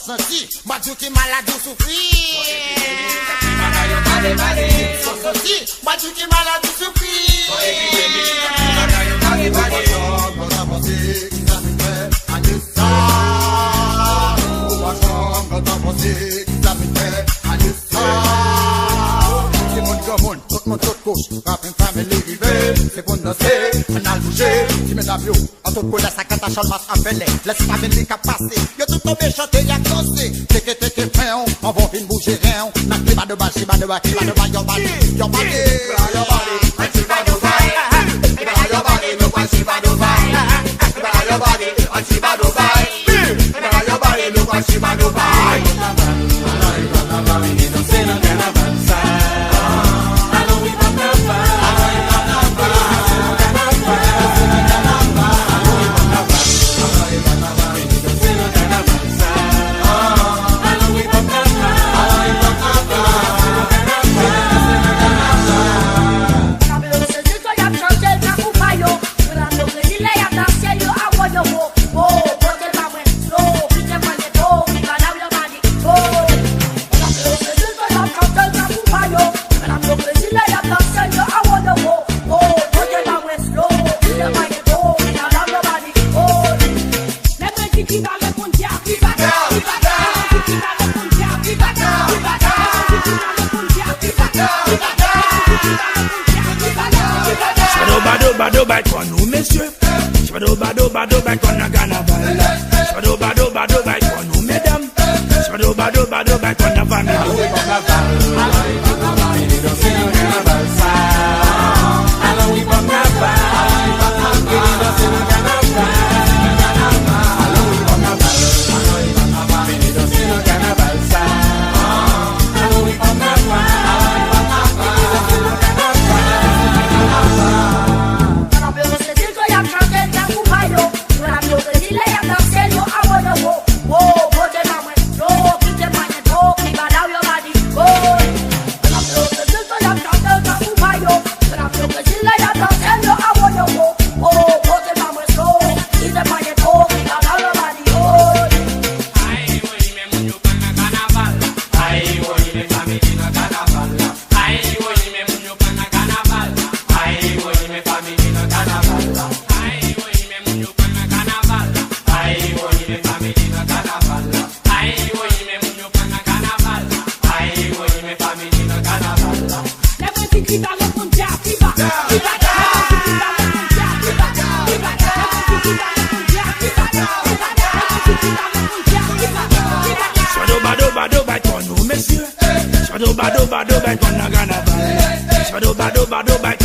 senti, badiou qui malade ou souffrir. Só senti, badiou qui malade ou souffrir. Tout mon tout couche, rapping family rivé, c'est pour danser, on a bougé, si mes avions, en tout cas, ça quand ta chambre à faire, laisse famille qu'à passer, y'a tout tombé chanter, y'a cassé, t'es fin, on va venir bouger rien, n'a pas de balle, pas de balle, pas de balle, your body, your body, your body, and she va Dubai, your body, look what she va Dubai, your body, and she va Dubai, your body, look what she va Dubai. Bado bad pour nous messieurs, bado bado bad pour la carnaval, bado bado bad pour nous mesdames, bado bado bad pour la famille. Bado bad pour nous messieurs, bado bad pour la carnaval, bado bad